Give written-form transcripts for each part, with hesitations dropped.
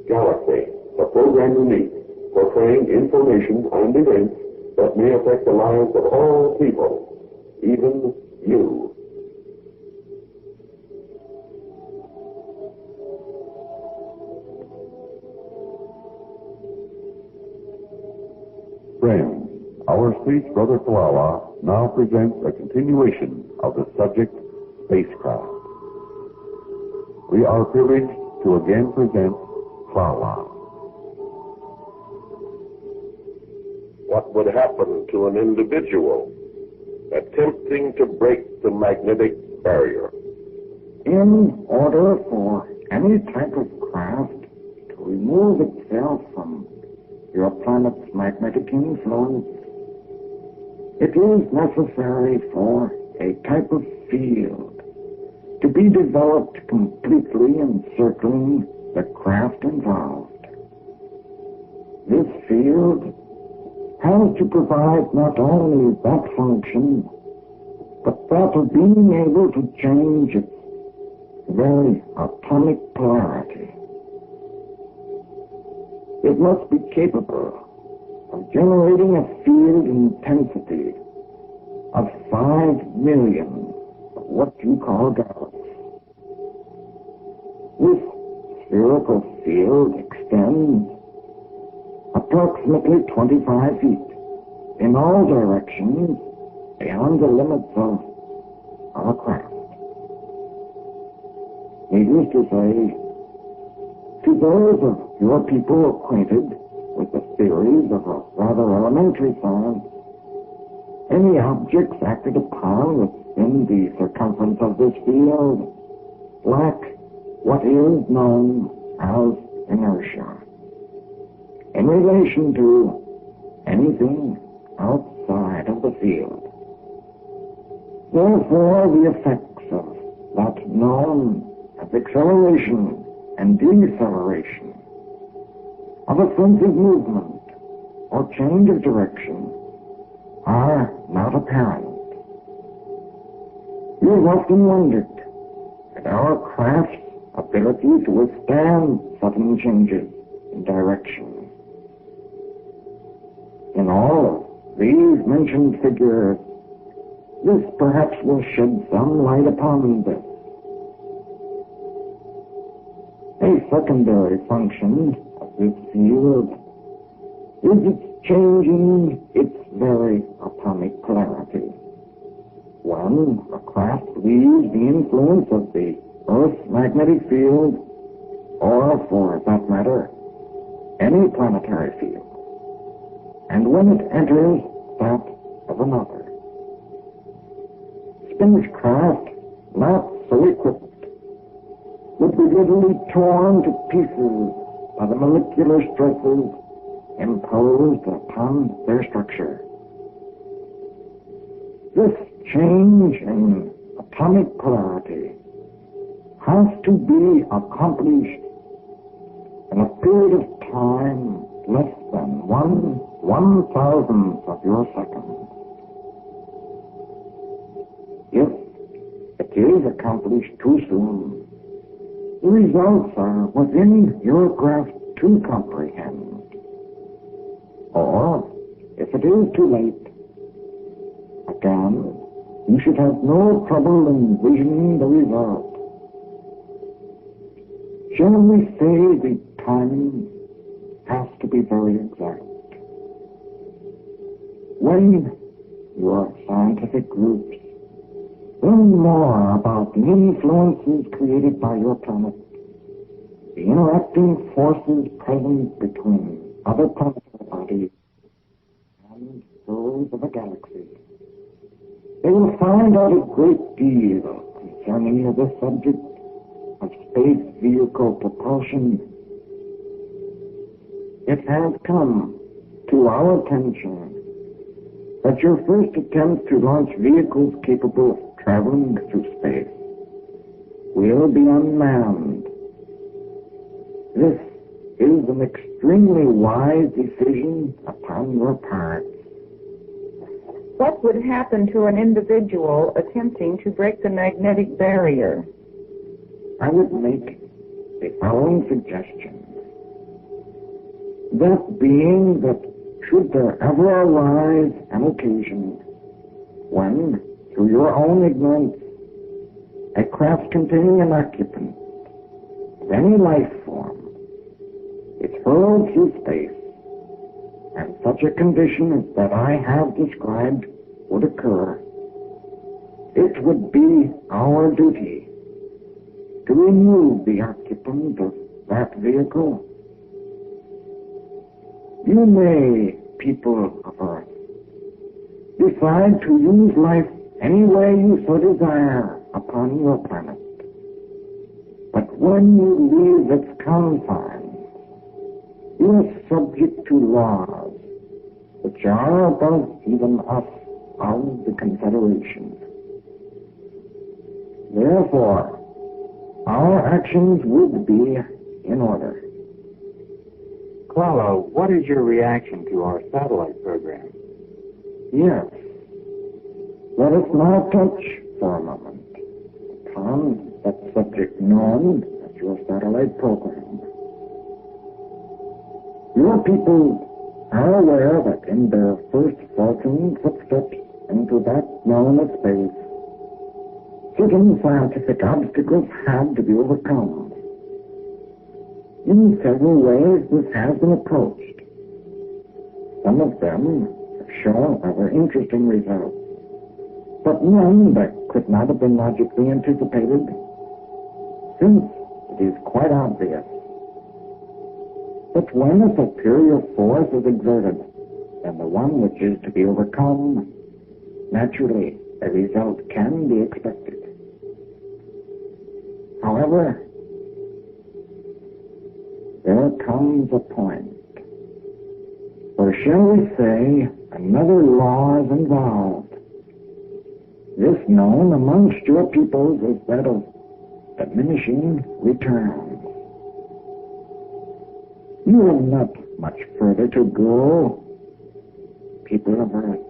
Galaxy, the program unique, portraying information and events that may affect the lives of all people, even you. Friends, our space brother Klala now presents a continuation of the subject, Spacecraft. We are privileged to again present Klala. What would happen to an individual attempting to break the magnetic barrier? In order for any type of craft to remove itself from your planet's magnetic influence, it is necessary for a type of field to be developed completely encircling the craft involved. This field has to provide not only that function, but that of being able to change its very atomic polarity. It must be capable of generating a field intensity of 5 million of what you call galaxies. This spherical field extends approximately 25 feet in all directions beyond the limits of our craft. Needless to say, to those of your people acquainted with the theories of a rather elementary science, any objects acted upon within the circumference of this field lack what is known as inertia in relation to anything outside of the field. Therefore, the effects of that known as acceleration and deceleration, of offensive movement or change of direction, are not apparent. You have often wondered at our craft's ability to withstand sudden changes in direction. In all of these mentioned figures, this perhaps will shed some light upon this. A secondary function of this field is its changing its very atomic polarity. When a craft leaves the influence of the Earth's magnetic field, or for that matter, any planetary field, and when it enters that of another, spacecraft not so equipped would be literally torn to pieces by the molecular stresses imposed upon their structure. This change in atomic polarity has to be accomplished in a period of time less than 1/1000th of your second. If it is accomplished too soon, the results are within your grasp to comprehend. Or, if it is too late, again, you should have no trouble envisioning the result. Shall we say the timing has to be very exact? When your scientific groups learn more about the influences created by your planet, the interacting forces present between other planetary bodies and those of a galaxy, they will find out a great deal concerning the subject of space vehicle propulsion. It has come to our attention that your first attempt to launch vehicles capable of traveling through space will be unmanned. This is an extremely wise decision upon your part. What would happen to an individual attempting to break the magnetic barrier? I would make the following suggestion. That being that should there ever arise an occasion when, through your own ignorance, a craft containing an occupant of any life form is hurled through space, and such a condition as that I have described would occur, it would be our duty to remove the occupant of that vehicle. You may, people of Earth, decide to use life any way you so desire upon your planet. But when you leave its confines, you are subject to laws which are above even us of the Confederation. Therefore, our actions would be in order. Klala, what is your reaction to our satellite program? Yes. Let us now touch for a moment upon that subject known as your satellite program. Your people are aware that in their first faltering footsteps into that known as space, certain scientific obstacles had to be overcome. In several ways this has been approached. Some of them have shown rather interesting results, but none that could not have been logically anticipated, since it is quite obvious that when a superior force is exerted than the one which is to be overcome, naturally a result can be expected. However, there comes a point where, shall we say, another law is involved. This known amongst your peoples is that of diminishing returns. You have not much further to go, people of Earth,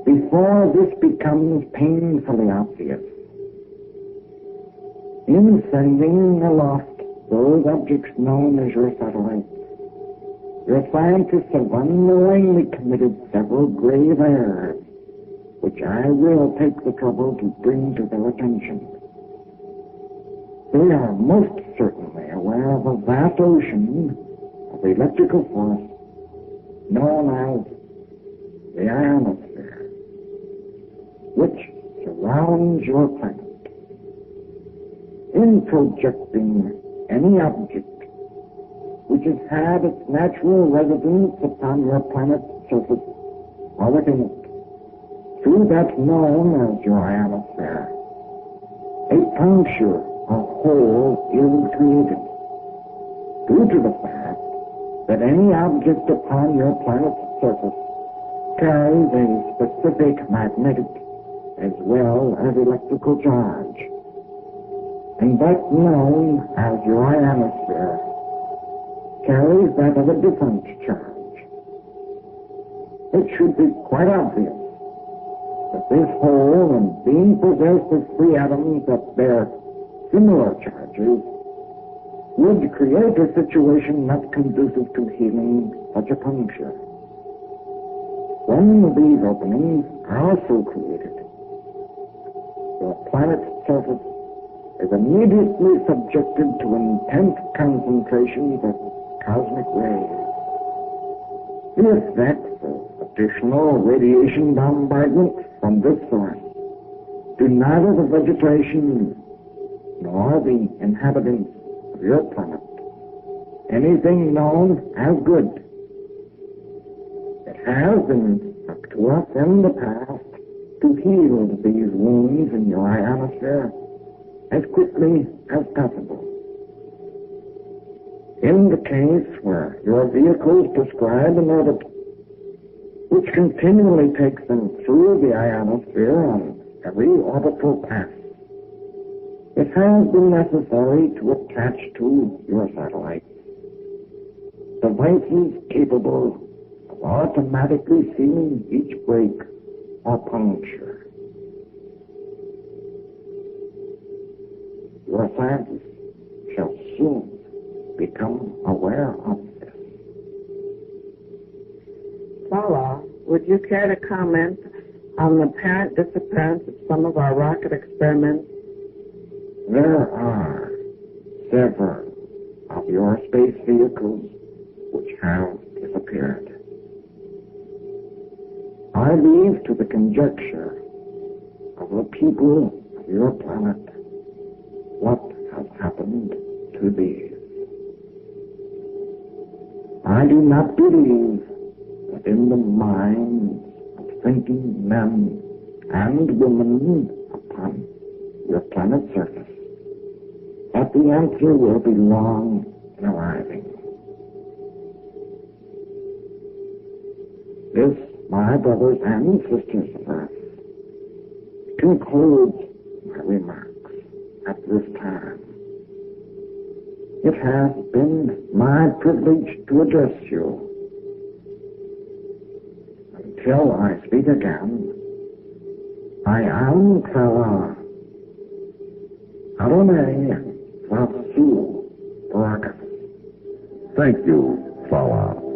before this becomes painfully obvious. In sending aloft those objects known as your satellites, your scientists have unknowingly committed several grave errors, which I will take the trouble to bring to their attention. They are most certainly aware of a vast ocean of electrical force known as the ionosphere, which surrounds your planet. In projecting any object which has had its natural residence upon your planet's surface or within it, through that known as your ionosphere, a puncture or hole is created, due to the fact that any object upon your planet's surface carries a specific magnetic as well as electrical charge, and that known as your ionosphere carries that of a different charge. It should be quite obvious that this whole, and being possessed of free atoms that bear similar charges, would create a situation not conducive to healing such a puncture. When these openings are so created, your planet's surface is immediately subjected to intense concentrations of cosmic rays. The effects of additional radiation bombardment from this source do neither the vegetation nor the inhabitants of your planet anything known as good. It has been up to us in the past to heal these wounds in your ionosphere as quickly as possible. In the case where your vehicles prescribe an orbit which continually takes them through the ionosphere on every orbital pass, it has been necessary to attach to your satellites devices capable of automatically sealing each break or puncture. Your scientists shall soon become aware of this. would you care to comment on the apparent disappearance of some of our rocket experiments? There are several of your space vehicles which have disappeared. I leave to the conjecture of the people of your planet what has happened to these. I do not believe that in the minds of thinking men and women upon your planet's surface that the answer will be long in arriving. This, my brothers and sisters of Earth, concludes my remarks at this time. It has been my privilege to address you. Until I speak again, I am Klala. Adonai Vasu Barakah. Thank you, Klala.